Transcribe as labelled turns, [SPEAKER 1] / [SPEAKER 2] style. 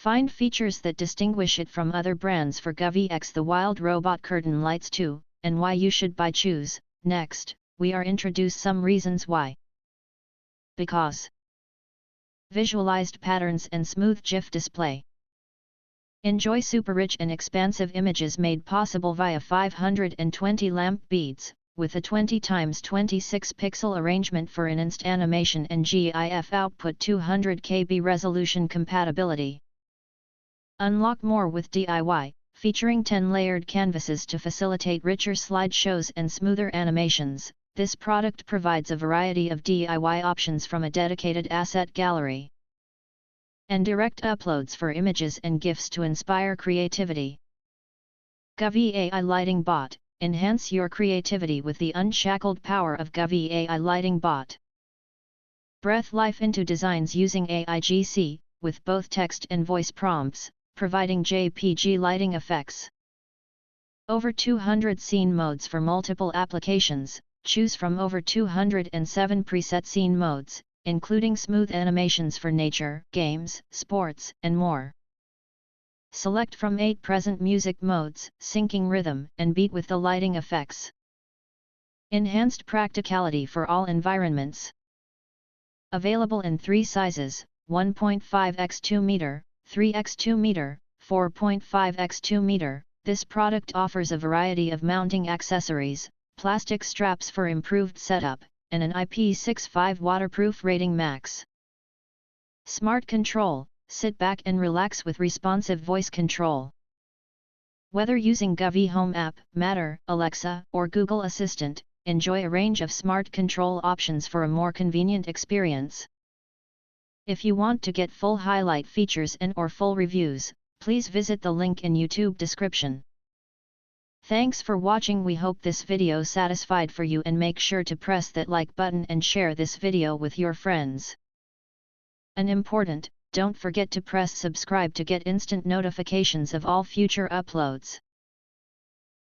[SPEAKER 1] Find features that distinguish it from other brands for Govee X the Wild Robot Curtain Lights 2, and why you should buy choose. Next, we are introduce some reasons why. Because visualized patterns and smooth GIF display. Enjoy super rich and expansive images made possible via 520 lamp beads, with a 20x26 pixel arrangement for enhanced animation and GIF output 200 KB resolution compatibility. Unlock more with DIY, featuring 10 layered canvases to facilitate richer slideshows and smoother animations. This product provides a variety of DIY options from a dedicated asset gallery and direct uploads for images and GIFs to inspire creativity. Govee AI Lighting Bot. Enhance your creativity with the unshackled power of Govee AI Lighting Bot. Breathe life into designs using AIGC, with both text and voice prompts, providing JPG lighting effects. Over 200 scene modes for multiple applications. Choose from over 207 preset scene modes, including smooth animations for nature, games, sports, and more. Select from 8 present music modes, syncing rhythm and beat with the lighting effects. Enhanced practicality for all environments. Available in 3 sizes, 1.5 x 2 meter, 3 x 2 meter, 4.5 x 2 meter. This product offers a variety of mounting accessories, plastic straps for improved setup, and an IP65 waterproof rating max. Smart control. Sit back and relax with responsive voice control. Whether using Govee Home app, Matter, Alexa, or Google Assistant, enjoy a range of smart control options for a more convenient experience. If you want to get full highlight features and/or full reviews, please visit the link in YouTube description. Thanks for watching. We hope this video satisfied for you, and make sure to press that like button and share this video with your friends. And important, don't forget to press subscribe to get instant notifications of all future uploads.